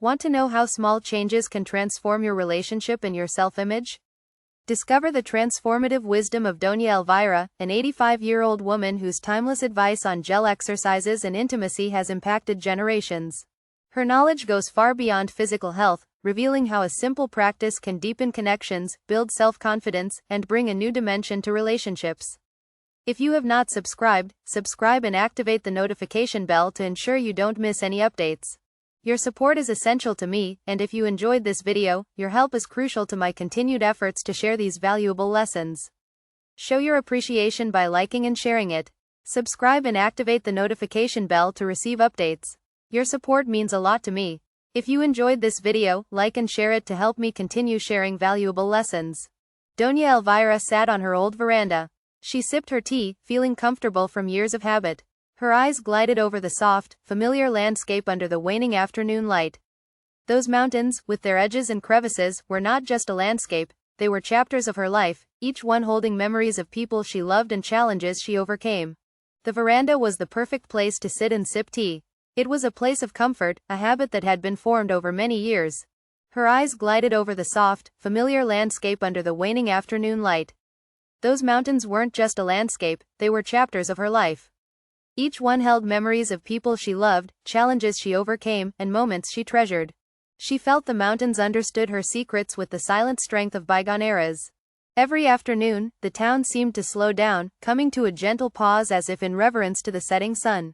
Want to know how small changes can transform your relationship and your self-image? Discover the transformative wisdom of Doña Elvira, an 85-year-old woman whose timeless advice on gel exercises and intimacy has impacted generations. Her knowledge goes far beyond physical health, revealing how a simple practice can deepen connections, build self-confidence, and bring a new dimension to relationships. If you have not subscribed, subscribe and activate the notification bell to ensure you don't miss any updates. Your support is essential to me, and if you enjoyed this video, your help is crucial to my continued efforts to share these valuable lessons. Show your appreciation by liking and sharing it. Subscribe and activate the notification bell to receive updates. Your support means a lot to me. If you enjoyed this video, like and share it to help me continue sharing valuable lessons. Doña Elvira sat on her old veranda. She sipped her tea, feeling comfortable from years of habit. Her eyes glided over the soft, familiar landscape under the waning afternoon light. Those mountains, with their edges and crevices, were not just a landscape, they were chapters of her life, each one holding memories of people she loved and challenges she overcame. The veranda was the perfect place to sit and sip tea. It was a place of comfort, a habit that had been formed over many years. Her eyes glided over the soft, familiar landscape under the waning afternoon light. Those mountains weren't just a landscape, they were chapters of her life. Each one held memories of people she loved, challenges she overcame, and moments she treasured. She felt the mountains understood her secrets with the silent strength of bygone eras. Every afternoon, the town seemed to slow down, coming to a gentle pause as if in reverence to the setting sun.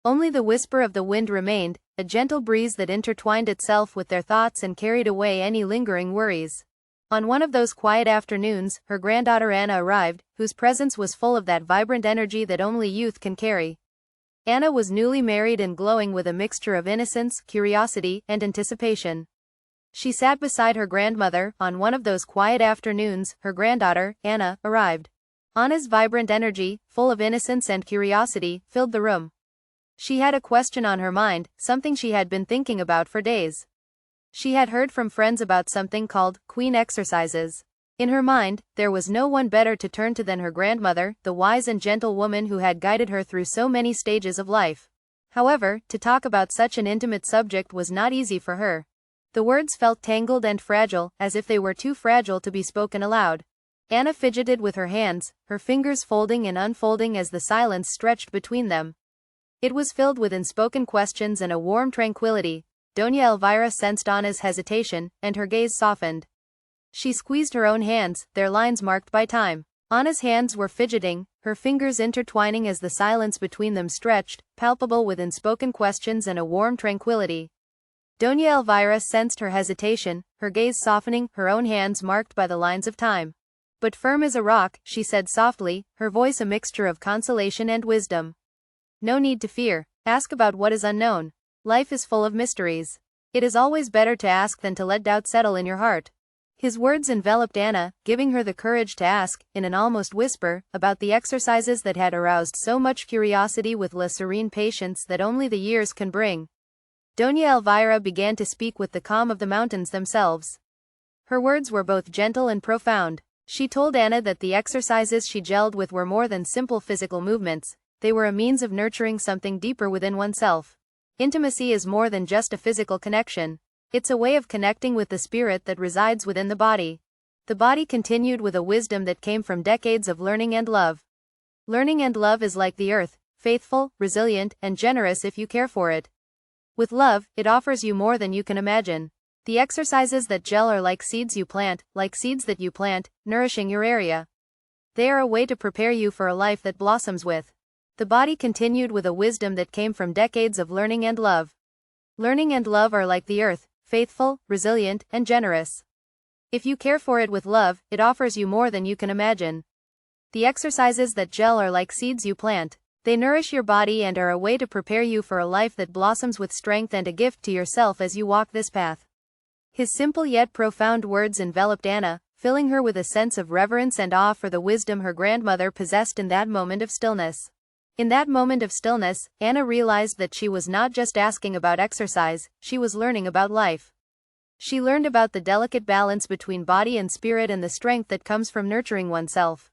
Only the whisper of the wind remained, a gentle breeze that intertwined itself with their thoughts and carried away any lingering worries. On one of those quiet afternoons, her granddaughter Anna arrived, whose presence was full of that vibrant energy that only youth can carry. Anna was newly married and glowing with a mixture of innocence, curiosity, and anticipation. She sat beside her grandmother. On one of those quiet afternoons, her granddaughter, Anna, arrived. Anna's vibrant energy, full of innocence and curiosity, filled the room. She had a question on her mind, something she had been thinking about for days. She had heard from friends about something called queen exercises. In her mind, there was no one better to turn to than her grandmother, the wise and gentle woman who had guided her through so many stages of life. However, to talk about such an intimate subject was not easy for her. The words felt tangled and fragile, as if they were too fragile to be spoken aloud. Anna fidgeted with her hands, her fingers folding and unfolding as the silence stretched between them. It was filled with unspoken questions and a warm tranquility. Doña Elvira sensed Anna's hesitation, and her gaze softened. She squeezed her own hands, their lines marked by time. Anna's hands were fidgeting, her fingers intertwining as the silence between them stretched, palpable with unspoken questions and a warm tranquility. Doña Elvira sensed her hesitation, her gaze softening, her own hands marked by the lines of time. But firm as a rock, she said softly, her voice a mixture of consolation and wisdom. No need to fear. Ask about what is unknown. Life is full of mysteries. It is always better to ask than to let doubt settle in your heart. His words enveloped Anna, giving her the courage to ask, in an almost whisper, about the exercises that had aroused so much curiosity with the serene patience that only the years can bring. Doña Elvira began to speak with the calm of the mountains themselves. Her words were both gentle and profound. She told Anna that the exercises she gelled with were more than simple physical movements, they were a means of nurturing something deeper within oneself. Intimacy is more than just a physical connection. It's a way of connecting with the spirit that resides within the body. The body continued with a wisdom that came from decades of learning and love. Learning and love is like the earth, faithful, resilient, and generous if you care for it. With love, it offers you more than you can imagine. The exercises that gel are like seeds you plant, nourishing your area. They are a way to prepare you for a life that blossoms with. The body continued with a wisdom that came from decades of learning and love. Learning and love are like the earth, faithful, resilient, and generous. If you care for it with love, it offers you more than you can imagine. The exercises that gel are like seeds you plant. They nourish your body and are a way to prepare you for a life that blossoms with strength and a gift to yourself as you walk this path. His simple yet profound words enveloped Anna, filling her with a sense of reverence and awe for the wisdom her grandmother possessed in that moment of stillness. In that moment of stillness, Anna realized that she was not just asking about exercise, she was learning about life. She learned about the delicate balance between body and spirit and the strength that comes from nurturing oneself.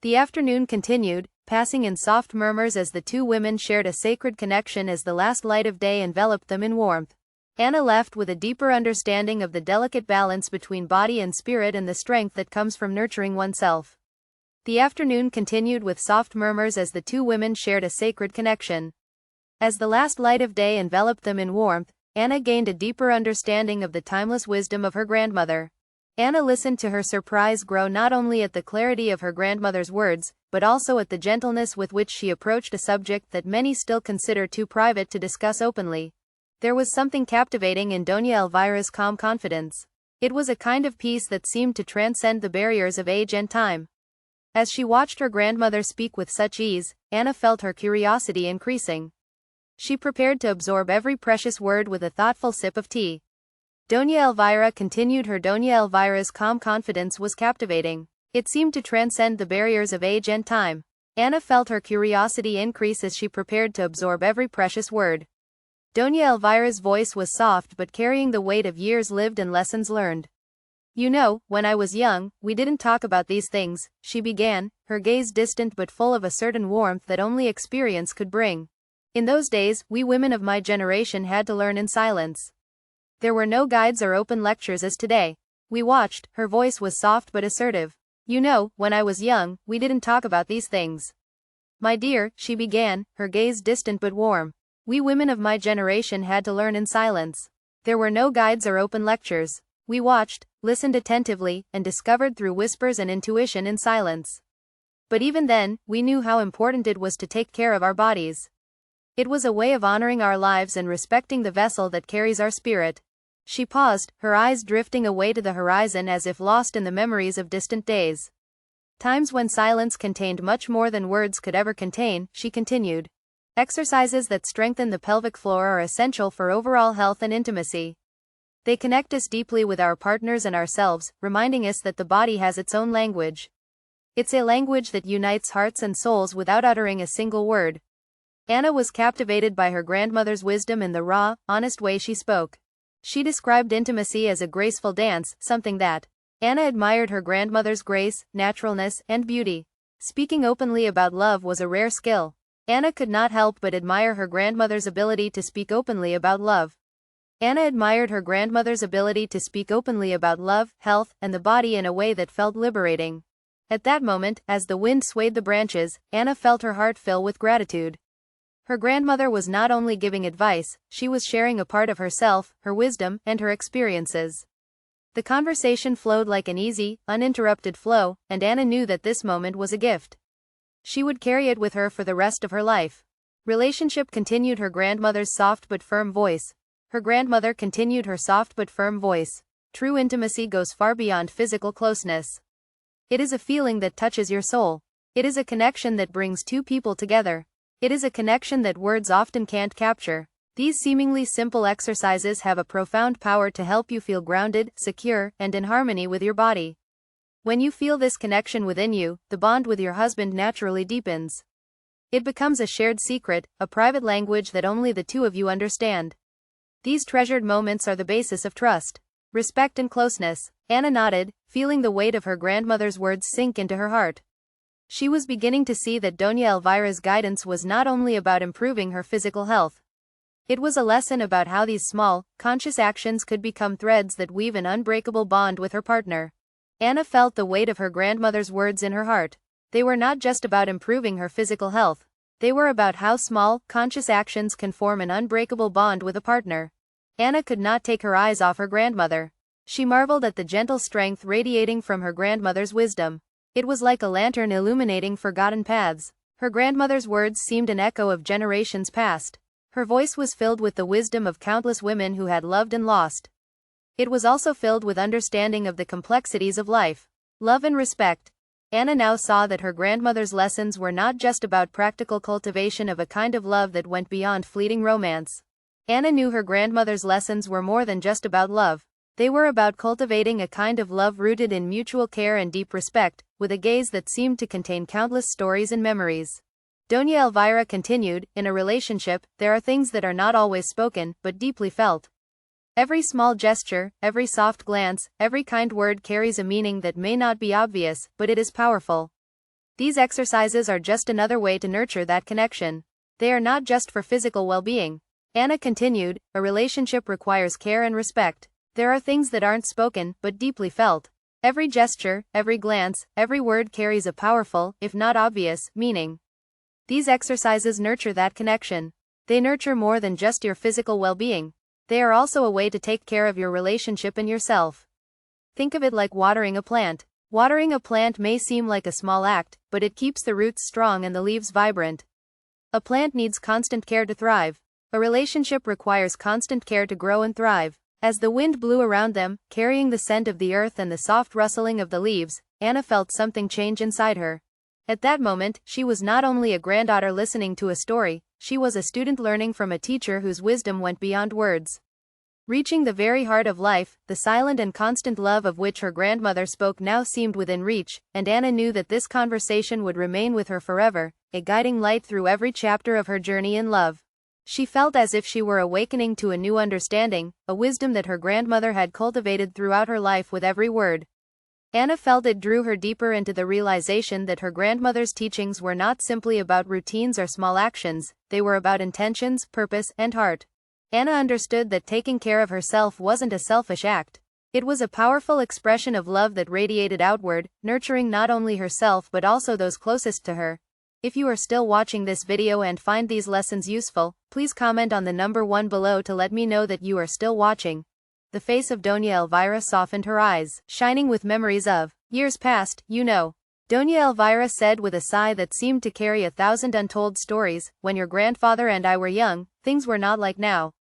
The afternoon continued, passing in soft murmurs as the two women shared a sacred connection as the last light of day enveloped them in warmth. Anna left with a deeper understanding of the delicate balance between body and spirit and the strength that comes from nurturing oneself. The afternoon continued with soft murmurs as the two women shared a sacred connection. As the last light of day enveloped them in warmth, Anna gained a deeper understanding of the timeless wisdom of her grandmother. Anna listened to her surprise grow not only at the clarity of her grandmother's words, but also at the gentleness with which she approached a subject that many still consider too private to discuss openly. There was something captivating in Doña Elvira's calm confidence. It was a kind of peace that seemed to transcend the barriers of age and time. As she watched her grandmother speak with such ease, Anna felt her curiosity increasing. She prepared to absorb every precious word with a thoughtful sip of tea. Doña Elvira continued. Doña Elvira's calm confidence was captivating. It seemed to transcend the barriers of age and time. Anna felt her curiosity increase as she prepared to absorb every precious word. Doña Elvira's voice was soft but carrying the weight of years lived and lessons learned. "You know, when I was young, we didn't talk about these things," she began, her gaze distant but full of a certain warmth that only experience could bring. "In those days, we women of my generation had to learn in silence. There were no guides or open lectures as today. We watched." Her voice was soft but assertive. "You know, when I was young, we didn't talk about these things. My dear," she began, her gaze distant but warm. "We women of my generation had to learn in silence. There were no guides or open lectures. We watched, listened attentively, and discovered through whispers and intuition in silence. But even then, we knew how important it was to take care of our bodies. It was a way of honoring our lives and respecting the vessel that carries our spirit." She paused, her eyes drifting away to the horizon as if lost in the memories of distant days. "Times when silence contained much more than words could ever contain," she continued. "Exercises that strengthen the pelvic floor are essential for overall health and intimacy. They connect us deeply with our partners and ourselves, reminding us that the body has its own language. It's a language that unites hearts and souls without uttering a single word." Anna was captivated by her grandmother's wisdom and the raw, honest way she spoke. She described intimacy as a graceful dance, something that Anna admired. Her grandmother's grace, naturalness, and beauty. Speaking openly about love was a rare skill. Anna could not help but admire her grandmother's ability to speak openly about love. Anna admired her grandmother's ability to speak openly about love, health, and the body in a way that felt liberating. At that moment, as the wind swayed the branches, Anna felt her heart fill with gratitude. Her grandmother was not only giving advice, she was sharing a part of herself, her wisdom, and her experiences. The conversation flowed like an easy, uninterrupted flow, and Anna knew that this moment was a gift. She would carry it with her for the rest of her life. Relationship continued. Her grandmother's soft but firm voice. Her grandmother continued her soft but firm voice. "True intimacy goes far beyond physical closeness. It is a feeling that touches your soul. It is a connection that brings two people together. It is a connection that words often can't capture. These seemingly simple exercises have a profound power to help you feel grounded, secure, and in harmony with your body. When you feel this connection within you, the bond with your husband naturally deepens. It becomes a shared secret, a private language that only the two of you understand. These treasured moments are the basis of trust, respect, and closeness." Anna nodded, feeling the weight of her grandmother's words sink into her heart. She was beginning to see that Doña Elvira's guidance was not only about improving her physical health. It was a lesson about how these small, conscious actions could become threads that weave an unbreakable bond with her partner. Anna felt the weight of her grandmother's words in her heart. They were not just about improving her physical health. They were about how small, conscious actions can form an unbreakable bond with a partner. Anna could not take her eyes off her grandmother. She marveled at the gentle strength radiating from her grandmother's wisdom. It was like a lantern illuminating forgotten paths. Her grandmother's words seemed an echo of generations past. Her voice was filled with the wisdom of countless women who had loved and lost. It was also filled with understanding of the complexities of life, love, and respect. Anna now saw that her grandmother's lessons were not just about practical cultivation of a kind of love that went beyond fleeting romance. Anna knew her grandmother's lessons were more than just about love. They were about cultivating a kind of love rooted in mutual care and deep respect, with a gaze that seemed to contain countless stories and memories. Doña Elvira continued, "In a relationship, there are things that are not always spoken, but deeply felt. Every small gesture, every soft glance, every kind word carries a meaning that may not be obvious, but it is powerful. These exercises are just another way to nurture that connection. They are not just for physical well-being." Anna continued, a relationship requires care and respect. There are things that aren't spoken, but deeply felt. Every gesture, every glance, every word carries a powerful, if not obvious, meaning. These exercises nurture that connection. They nurture more than just your physical well-being. They are also a way to take care of your relationship and yourself. Think of it like watering a plant. Watering a plant may seem like a small act, but it keeps the roots strong and the leaves vibrant. A plant needs constant care to thrive. A relationship requires constant care to grow and thrive. As the wind blew around them, carrying the scent of the earth and the soft rustling of the leaves, Anna felt something change inside her. At that moment, she was not only a granddaughter listening to a story, she was a student learning from a teacher whose wisdom went beyond words. Reaching the very heart of life, the silent and constant love of which her grandmother spoke now seemed within reach, and Anna knew that this conversation would remain with her forever, a guiding light through every chapter of her journey in love. She felt as if she were awakening to a new understanding, a wisdom that her grandmother had cultivated throughout her life with every word. Anna felt it drew her deeper into the realization that her grandmother's teachings were not simply about routines or small actions, they were about intentions, purpose, and heart. Anna understood that taking care of herself wasn't a selfish act. It was a powerful expression of love that radiated outward, nurturing not only herself but also those closest to her. If you are still watching this video and find these lessons useful, please comment on the number 1 below to let me know that you are still watching. The face of Doña Elvira softened, her eyes shining with memories of years past, you know. Doña Elvira said with a sigh that seemed to carry 1,000 untold stories, when your grandfather and I were young, things were not like now.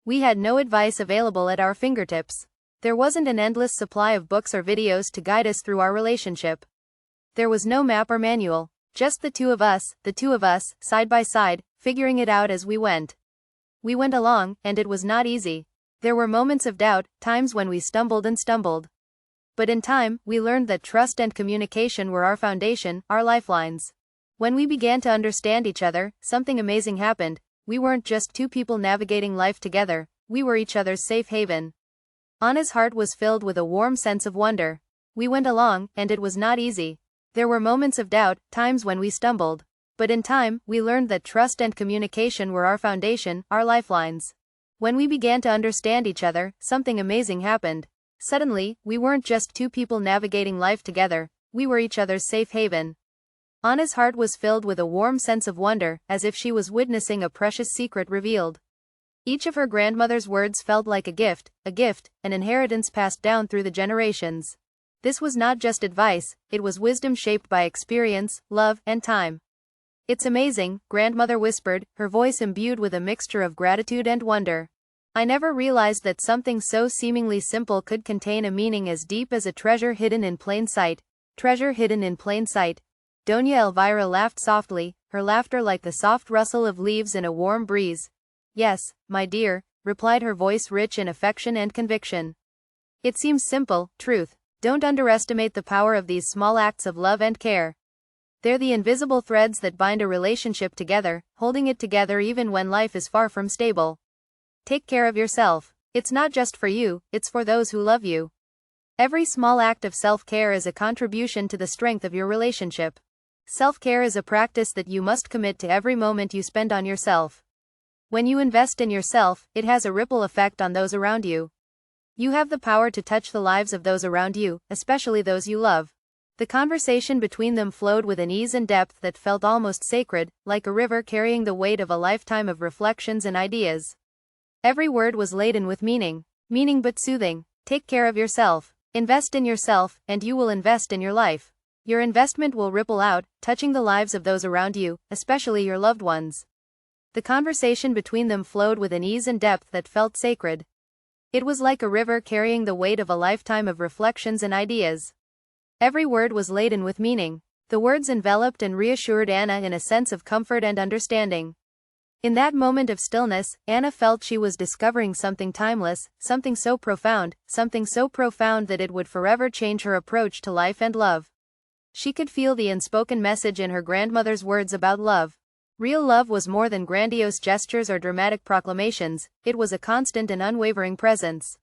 We had no advice available at our fingertips. There wasn't an endless supply of books or videos to guide us through our relationship. There was no map or manual. Just the two of us, side by side, figuring it out as we went. We went along, and it was not easy. There were moments of doubt, times when we stumbled. But in time, we learned that trust and communication were our foundation, our lifelines. When we began to understand each other, something amazing happened. We weren't just two people navigating life together, we were each other's safe haven. Anna's heart was filled with a warm sense of wonder. We went along, and it was not easy. There were moments of doubt, times when we stumbled. But in time, we learned that trust and communication were our foundation, our lifelines. When we began to understand each other, something amazing happened. Suddenly, we weren't just two people navigating life together, we were each other's safe haven. Anna's heart was filled with a warm sense of wonder, as if she was witnessing a precious secret revealed. Each of her grandmother's words felt like a gift, an inheritance passed down through the generations. This was not just advice, it was wisdom shaped by experience, love, and time. It's amazing, grandmother whispered, her voice imbued with a mixture of gratitude and wonder. I never realized that something so seemingly simple could contain a meaning as deep as a treasure hidden in plain sight. Treasure hidden in plain sight. Doña Elvira laughed softly, her laughter like the soft rustle of leaves in a warm breeze. Yes, my dear, replied her voice rich in affection and conviction. It seems simple, truth. Don't underestimate the power of these small acts of love and care. They're the invisible threads that bind a relationship together, holding it together even when life is far from stable. Take care of yourself. It's not just for you, it's for those who love you. Every small act of self-care is a contribution to the strength of your relationship. Self-care is a practice that you must commit to every moment you spend on yourself. When you invest in yourself, it has a ripple effect on those around you. You have the power to touch the lives of those around you, especially those you love. The conversation between them flowed with an ease and depth that felt almost sacred, like a river carrying the weight of a lifetime of reflections and ideas. Every word was laden with meaning but soothing. Take care of yourself. Invest in yourself, and you will invest in your life. Your investment will ripple out, touching the lives of those around you, especially your loved ones. The conversation between them flowed with an ease and depth that felt sacred. It was like a river carrying the weight of a lifetime of reflections and ideas. Every word was laden with meaning. The words enveloped and reassured Anna in a sense of comfort and understanding. In that moment of stillness, Anna felt she was discovering something timeless, something so profound that it would forever change her approach to life and love. She could feel the unspoken message in her grandmother's words about love. Real love was more than grandiose gestures or dramatic proclamations, it was a constant and unwavering presence.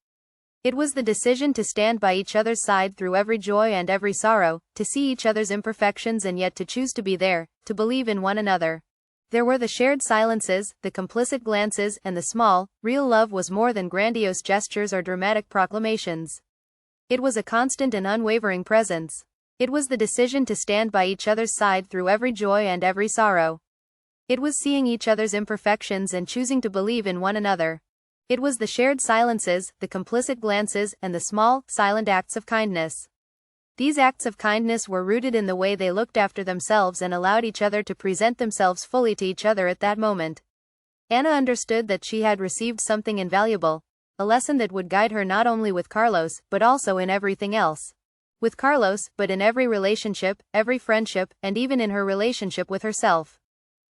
It was the decision to stand by each other's side through every joy and every sorrow, to see each other's imperfections and yet to choose to be there, to believe in one another. There were the shared silences, the complicit glances, and the small, real love was more than grandiose gestures or dramatic proclamations. It was a constant and unwavering presence. It was the decision to stand by each other's side through every joy and every sorrow. It was seeing each other's imperfections and choosing to believe in one another. It was the shared silences, the complicit glances, and the small, silent acts of kindness. These acts of kindness were rooted in the way they looked after themselves and allowed each other to present themselves fully to each other at that moment. Anna understood that she had received something invaluable, a lesson that would guide her not only with Carlos, but also in everything else. With Carlos, but in every relationship, every friendship, and even in her relationship with herself.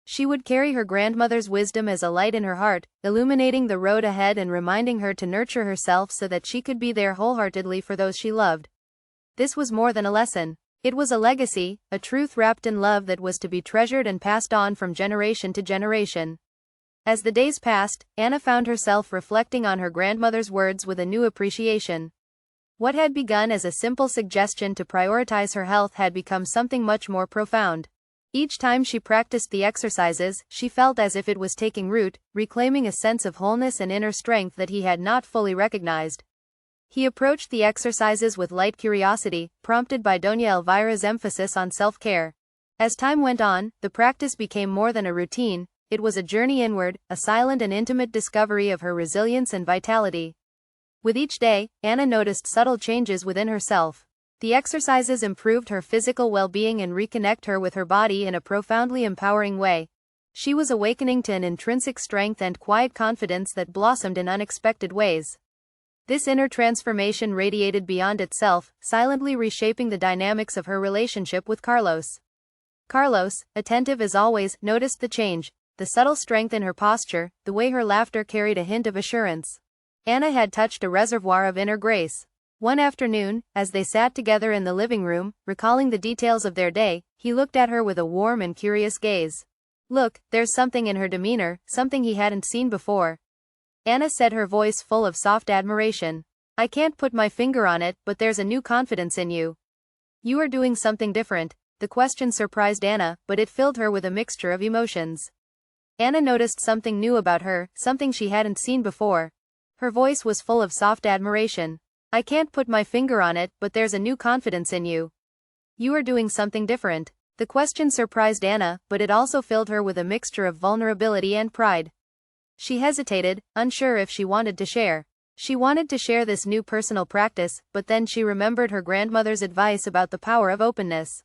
She would carry her grandmother's wisdom as a light in her heart, illuminating the road ahead and reminding her to nurture herself so that she could be there wholeheartedly for those she loved. This was more than a lesson. It was a legacy, a truth wrapped in love that was to be treasured and passed on from generation to generation. As the days passed, Anna found herself reflecting on her grandmother's words with a new appreciation. What had begun as a simple suggestion to prioritize her health had become something much more profound. Each time she practiced the exercises, she felt as if it was taking root, reclaiming a sense of wholeness and inner strength that he had not fully recognized. He approached the exercises with light curiosity, prompted by Doña Elvira's emphasis on self-care. As time went on, the practice became more than a routine, it was a journey inward, a silent and intimate discovery of her resilience and vitality. With each day, Anna noticed subtle changes within herself. The exercises improved her physical well-being and reconnect her with her body in a profoundly empowering way. She was awakening to an intrinsic strength and quiet confidence that blossomed in unexpected ways. This inner transformation radiated beyond itself, silently reshaping the dynamics of her relationship with Carlos. Carlos, attentive as always, noticed the change, the subtle strength in her posture, the way her laughter carried a hint of assurance. Anna had touched a reservoir of inner grace. One afternoon, as they sat together in the living room, recalling the details of their day, he looked at her with a warm and curious gaze. "Look, there's something in her demeanor, something he hadn't seen before," Anna said, her voice full of soft admiration. "I can't put my finger on it, but there's a new confidence in you. You are doing something different." The question surprised Anna, but it filled her with a mixture of emotions. Anna noticed something new about her, something she hadn't seen before. Her voice was full of soft admiration. "I can't put my finger on it, but there's a new confidence in you. You are doing something different." The question surprised Anna, but it also filled her with a mixture of vulnerability and pride. She hesitated, unsure if she wanted to share. She wanted to share this new personal practice, but then she remembered her grandmother's advice about the power of openness.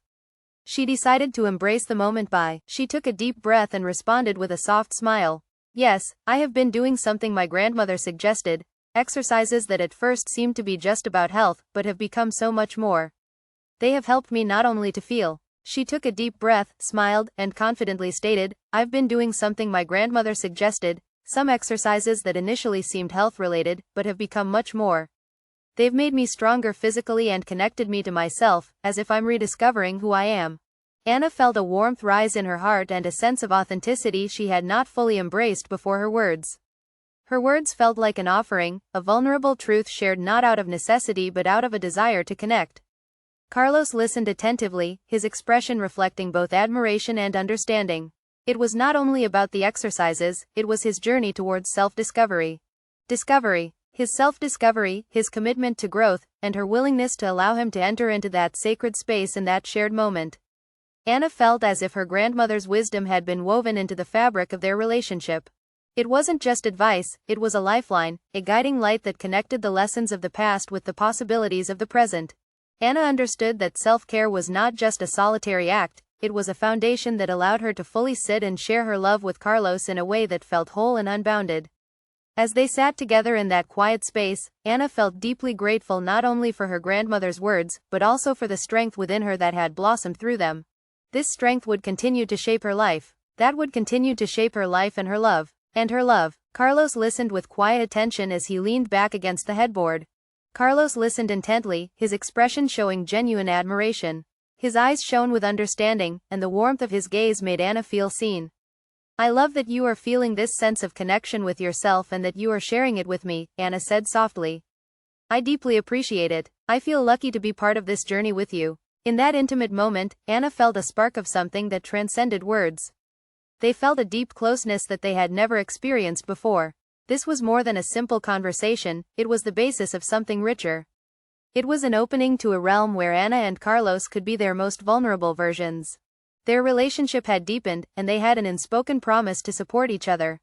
She decided to embrace the moment. She took a deep breath and responded with a soft smile. "Yes, I have been doing something my grandmother suggested, exercises that at first seemed to be just about health, but have become so much more. They have helped me not only to feel." She took a deep breath, smiled, and confidently stated, "I've been doing something my grandmother suggested, some exercises that initially seemed health-related, but have become much more. They've made me stronger physically and connected me to myself, as if I'm rediscovering who I am." Anna felt a warmth rise in her heart and a sense of authenticity she had not fully embraced before her words. Her words felt like an offering, a vulnerable truth shared not out of necessity but out of a desire to connect. Carlos listened attentively, his expression reflecting both admiration and understanding. It was not only about the exercises, it was his journey towards self-discovery. His self-discovery, his commitment to growth, and her willingness to allow him to enter into that sacred space in that shared moment. Anna felt as if her grandmother's wisdom had been woven into the fabric of their relationship. It wasn't just advice, it was a lifeline, a guiding light that connected the lessons of the past with the possibilities of the present. Anna understood that self-care was not just a solitary act, it was a foundation that allowed her to fully sit and share her love with Carlos in a way that felt whole and unbounded. As they sat together in that quiet space, Anna felt deeply grateful not only for her grandmother's words, but also for the strength within her that had blossomed through them. This strength would continue to shape her life. That would continue to shape her life and her love. Carlos listened with quiet attention as he leaned back against the headboard. Carlos listened intently, his expression showing genuine admiration. His eyes shone with understanding, and the warmth of his gaze made Anna feel seen. "I love that you are feeling this sense of connection with yourself and that you are sharing it with me," Anna said softly. "I deeply appreciate it. I feel lucky to be part of this journey with you." In that intimate moment, Anna felt a spark of something that transcended words. They felt a deep closeness that they had never experienced before. This was more than a simple conversation, it was the basis of something richer. It was an opening to a realm where Anna and Carlos could be their most vulnerable versions. Their relationship had deepened, and they had an unspoken promise to support each other.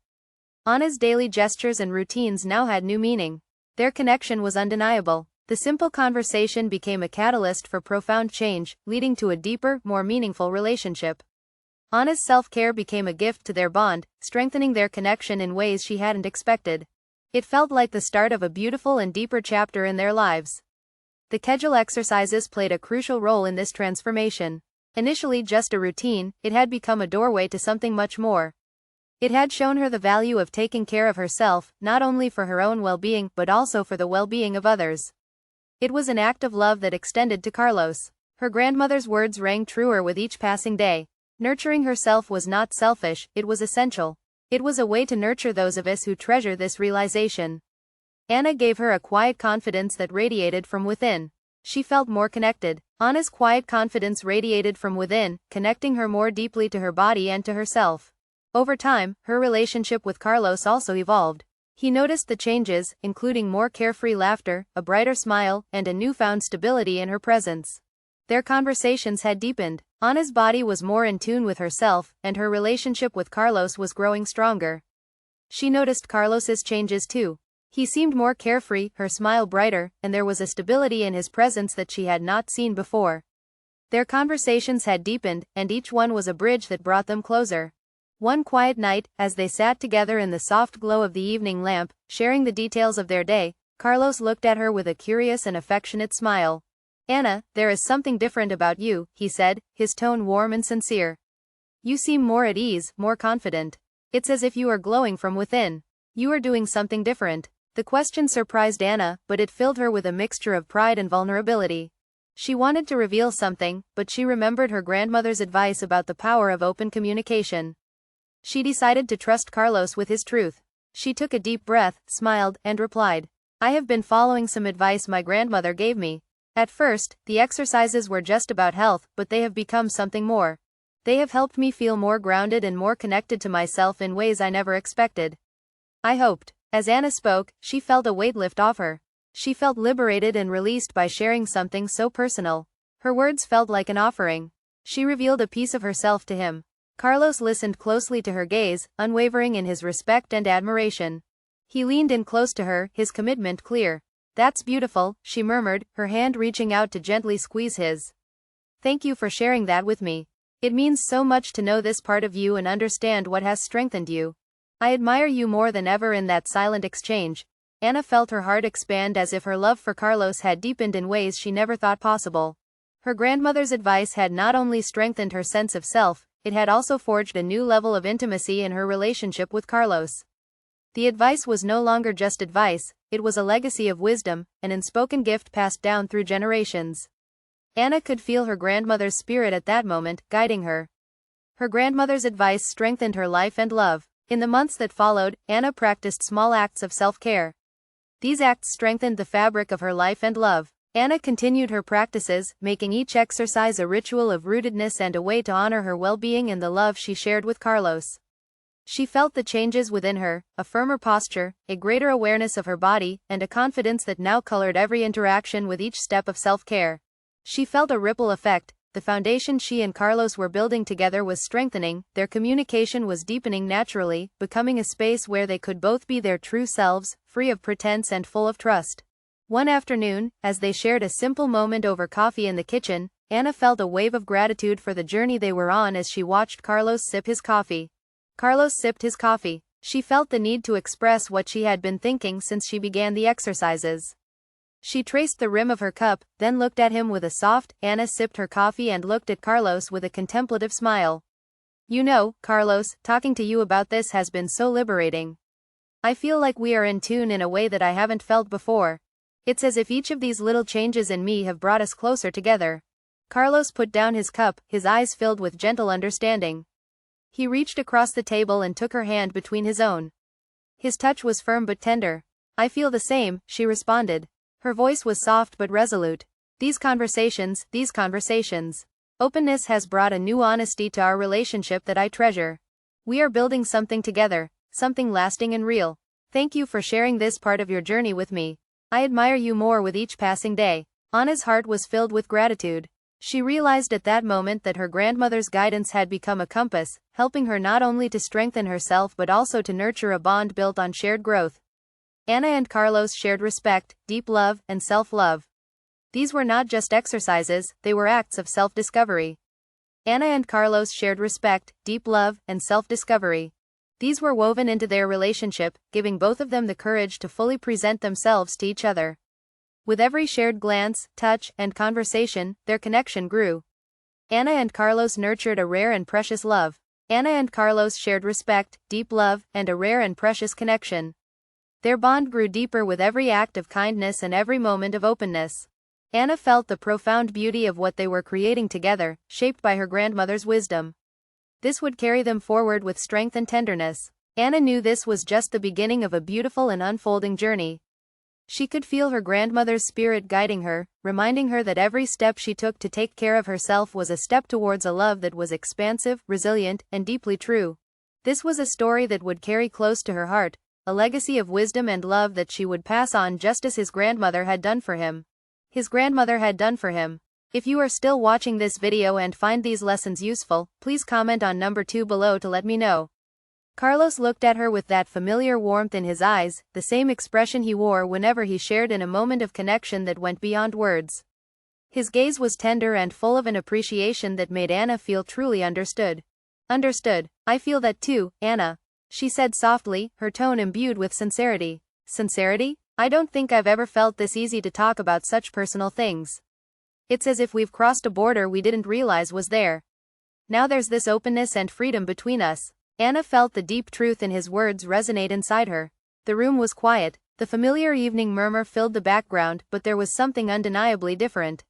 Anna's daily gestures and routines now had new meaning. Their connection was undeniable. The simple conversation became a catalyst for profound change, leading to a deeper, more meaningful relationship. Anna's self-care became a gift to their bond, strengthening their connection in ways she hadn't expected. It felt like the start of a beautiful and deeper chapter in their lives. The Kegel exercises played a crucial role in this transformation. Initially just a routine, it had become a doorway to something much more. It had shown her the value of taking care of herself, not only for her own well-being, but also for the well-being of others. It was an act of love that extended to Carlos. Her grandmother's words rang truer with each passing day. Nurturing herself was not selfish, it was essential. It was a way to nurture those of us who treasure this realization. Anna gave her a quiet confidence that radiated from within. She felt more connected. Anna's quiet confidence radiated from within, connecting her more deeply to her body and to herself. Over time, her relationship with Carlos also evolved. He noticed the changes, including more carefree laughter, a brighter smile, and a newfound stability in her presence. Their conversations had deepened. Anna's body was more in tune with herself, and her relationship with Carlos was growing stronger. She noticed Carlos's changes too. He seemed more carefree, her smile brighter, and there was a stability in his presence that she had not seen before. Their conversations had deepened, and each one was a bridge that brought them closer. One quiet night, as they sat together in the soft glow of the evening lamp, sharing the details of their day, Carlos looked at her with a curious and affectionate smile. "Anna, there is something different about you," he said, his tone warm and sincere. "You seem more at ease, more confident. It's as if you are glowing from within. You are doing something different." The question surprised Anna, but it filled her with a mixture of pride and vulnerability. She wanted to reveal something, but she remembered her grandmother's advice about the power of open communication. She decided to trust Carlos with his truth. She took a deep breath, smiled, and replied, "I have been following some advice my grandmother gave me. At first, the exercises were just about health, but they have become something more. They have helped me feel more grounded and more connected to myself in ways I never expected." I hoped. As Anna spoke, she felt a weight lift off her. She felt liberated and released by sharing something so personal. Her words felt like an offering. She revealed a piece of herself to him. Carlos listened closely to her gaze, unwavering in his respect and admiration. He leaned in close to her, his commitment clear. "That's beautiful," she murmured, her hand reaching out to gently squeeze his. "Thank you for sharing that with me. It means so much to know this part of you and understand what has strengthened you. I admire you more than ever." In that silent exchange, Anna felt her heart expand as if her love for Carlos had deepened in ways she never thought possible. Her grandmother's advice had not only strengthened her sense of self, it had also forged a new level of intimacy in her relationship with Carlos. The advice was no longer just advice, it was a legacy of wisdom, an unspoken gift passed down through generations. Anna could feel her grandmother's spirit at that moment, guiding her. Her grandmother's advice strengthened her life and love. In the months that followed, Anna practiced small acts of self-care. These acts strengthened the fabric of her life and love. Anna continued her practices, making each exercise a ritual of rootedness and a way to honor her well-being and the love she shared with Carlos. She felt the changes within her, a firmer posture, a greater awareness of her body, and a confidence that now colored every interaction with each step of self-care. She felt a ripple effect. The foundation she and Carlos were building together was strengthening, their communication was deepening naturally, becoming a space where they could both be their true selves, free of pretense and full of trust. One afternoon, as they shared a simple moment over coffee in the kitchen, Anna felt a wave of gratitude for the journey they were on as she watched Carlos sip his coffee. Carlos sipped his coffee. She felt the need to express what she had been thinking since she began the exercises. She traced the rim of her cup, then looked at him with a soft. Anna sipped her coffee and looked at Carlos with a contemplative smile. "You know, Carlos, talking to you about this has been so liberating. I feel like we are in tune in a way that I haven't felt before. It's as if each of these little changes in me have brought us closer together." Carlos put down his cup, his eyes filled with gentle understanding. He reached across the table and took her hand between his own. His touch was firm but tender. "I feel the same," she responded. Her voice was soft but resolute. These conversations. Openness has brought a new honesty to our relationship that I treasure. We are building something together, something lasting and real. Thank you for sharing this part of your journey with me. I admire you more with each passing day. Anna's heart was filled with gratitude. She realized at that moment that her grandmother's guidance had become a compass, helping her not only to strengthen herself but also to nurture a bond built on shared growth. Anna and Carlos shared respect, deep love, and self-love. These were not just exercises, they were acts of self-discovery. Anna and Carlos shared respect, deep love, and self-discovery. These were woven into their relationship, giving both of them the courage to fully present themselves to each other. With every shared glance, touch, and conversation, their connection grew. Anna and Carlos nurtured a rare and precious love. Anna and Carlos shared respect, deep love, and a rare and precious connection. Their bond grew deeper with every act of kindness and every moment of openness. Anna felt the profound beauty of what they were creating together, shaped by her grandmother's wisdom. This would carry them forward with strength and tenderness. Anna knew this was just the beginning of a beautiful and unfolding journey. She could feel her grandmother's spirit guiding her, reminding her that every step she took to take care of herself was a step towards a love that was expansive, resilient, and deeply true. This was a story that would carry close to her heart, a legacy of wisdom and love that she would pass on just as his grandmother had done for him. His grandmother had done for him. If you are still watching this video and find these lessons useful, please comment on number 2 below to let me know. Carlos looked at her with that familiar warmth in his eyes, the same expression he wore whenever he shared in a moment of connection that went beyond words. His gaze was tender and full of an appreciation that made Anna feel truly understood. Understood. I feel that too, Anna, she said softly, her tone imbued with sincerity. Sincerity? I don't think I've ever felt this easy to talk about such personal things. It's as if we've crossed a border we didn't realize was there. Now there's this openness and freedom between us. Anna felt the deep truth in his words resonate inside her. The room was quiet, the familiar evening murmur filled the background, but there was something undeniably different.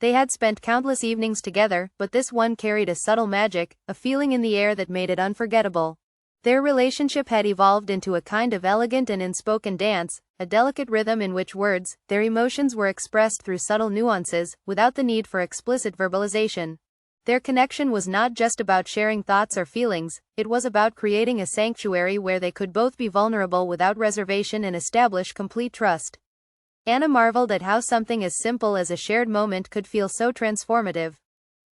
They had spent countless evenings together, but this one carried a subtle magic, a feeling in the air that made it unforgettable. Their relationship had evolved into a kind of elegant and unspoken dance, a delicate rhythm in which words, their emotions were expressed through subtle nuances, without the need for explicit verbalization. Their connection was not just about sharing thoughts or feelings, it was about creating a sanctuary where they could both be vulnerable without reservation and establish complete trust. Anna marveled at how something as simple as a shared moment could feel so transformative.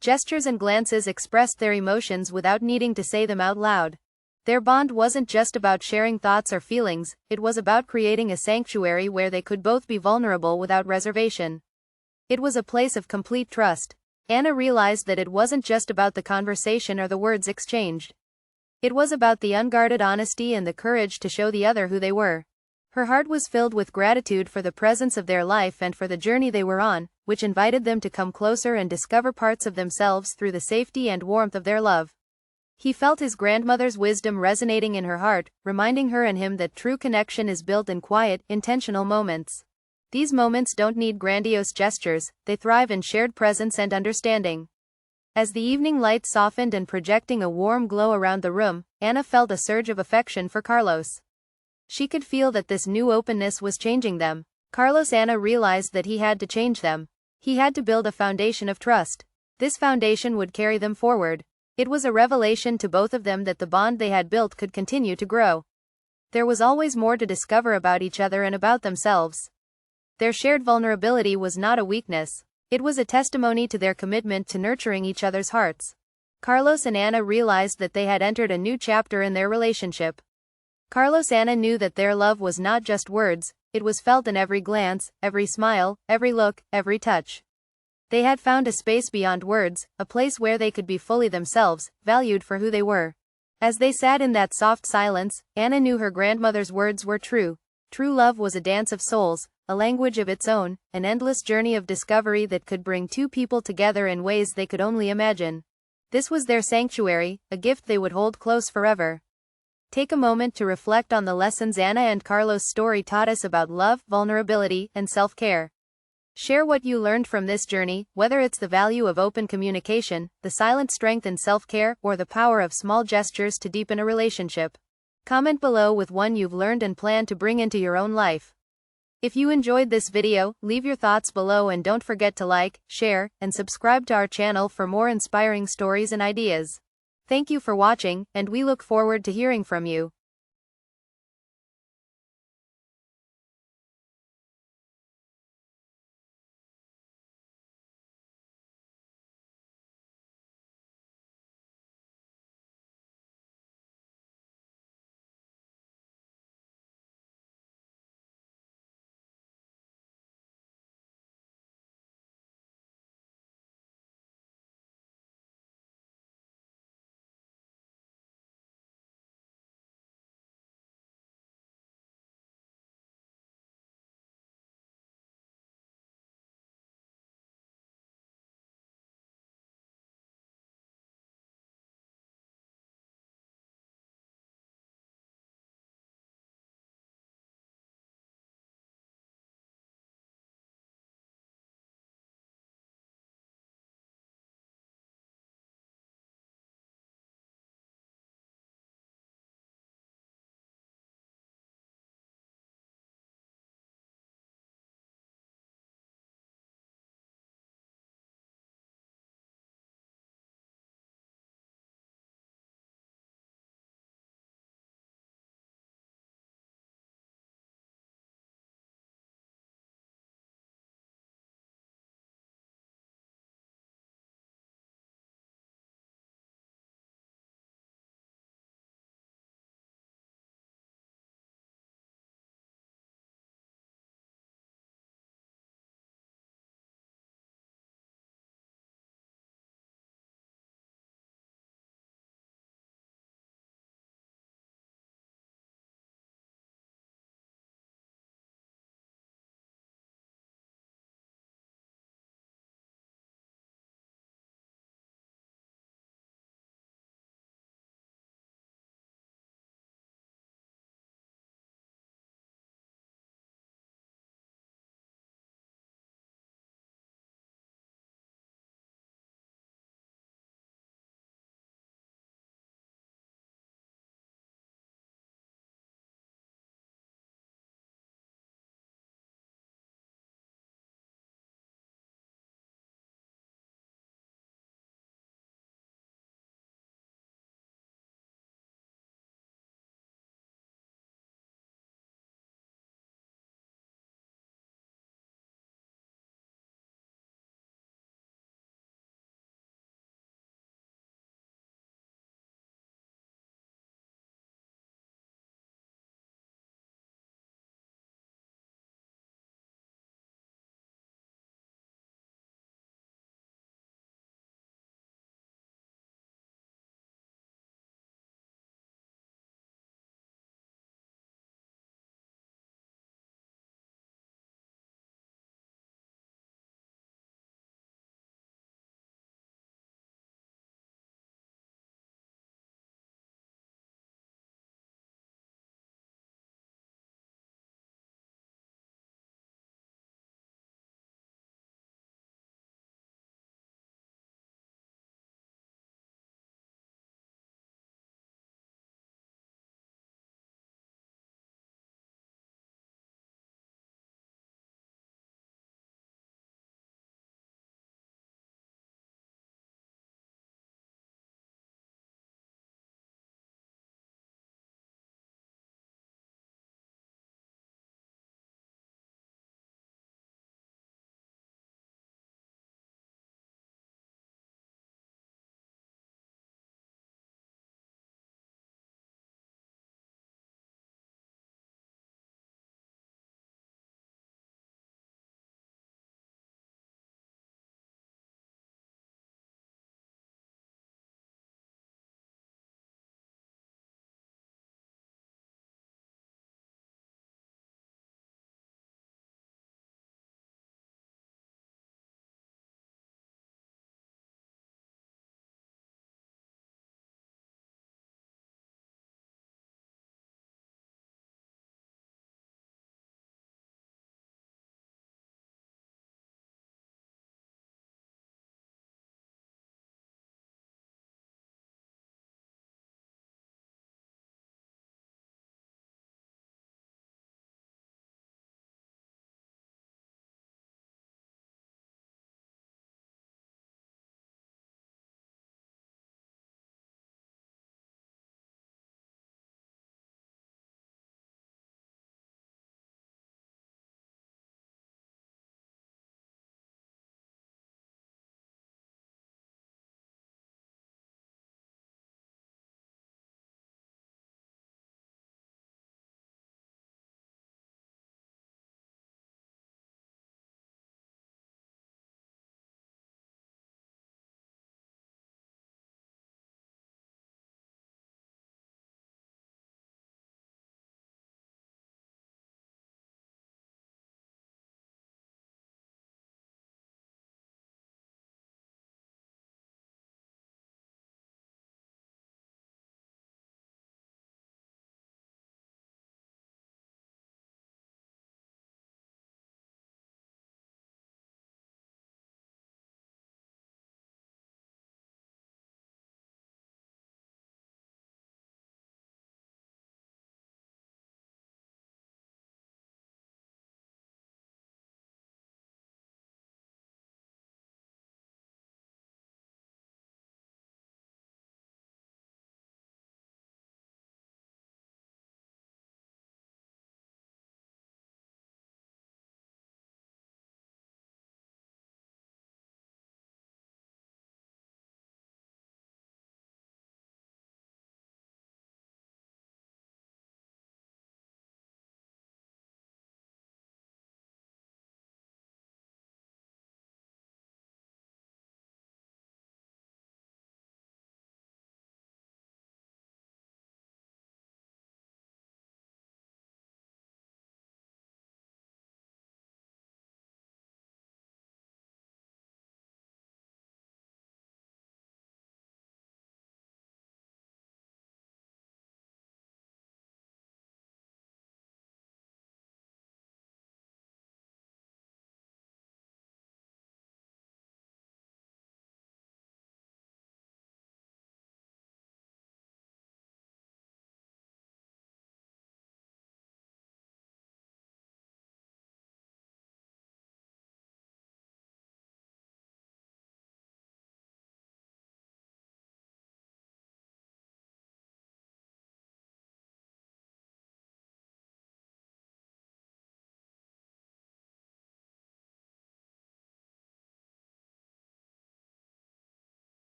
Gestures and glances expressed their emotions without needing to say them out loud. Their bond wasn't just about sharing thoughts or feelings, it was about creating a sanctuary where they could both be vulnerable without reservation. It was a place of complete trust. Anna realized that it wasn't just about the conversation or the words exchanged. It was about the unguarded honesty and the courage to show the other who they were. Her heart was filled with gratitude for the presence of their life and for the journey they were on, which invited them to come closer and discover parts of themselves through the safety and warmth of their love. He felt his grandmother's wisdom resonating in her heart, reminding her and him that true connection is built in quiet, intentional moments. These moments don't need grandiose gestures, they thrive in shared presence and understanding. As the evening light softened and projecting a warm glow around the room, Anna felt a surge of affection for Carlos. She could feel that this new openness was changing them. Anna realized that he had to change them. He had to build a foundation of trust. This foundation would carry them forward. It was a revelation to both of them that the bond they had built could continue to grow. There was always more to discover about each other and about themselves. Their shared vulnerability was not a weakness. It was a testimony to their commitment to nurturing each other's hearts. Carlos and Anna realized that they had entered a new chapter in their relationship. Anna knew that their love was not just words, it was felt in every glance, every smile, every look, every touch. They had found a space beyond words, a place where they could be fully themselves, valued for who they were. As they sat in that soft silence, Anna knew her grandmother's words were true. True love was a dance of souls, a language of its own, an endless journey of discovery that could bring two people together in ways they could only imagine. This was their sanctuary, a gift they would hold close forever. Take a moment to reflect on the lessons Anna and Carlos' story taught us about love, vulnerability, and self-care. Share what you learned from this journey, whether it's the value of open communication, the silent strength in self-care, or the power of small gestures to deepen a relationship. Comment below with one you've learned and plan to bring into your own life. If you enjoyed this video, leave your thoughts below and don't forget to like, share, and subscribe to our channel for more inspiring stories and ideas. Thank you for watching, and we look forward to hearing from you.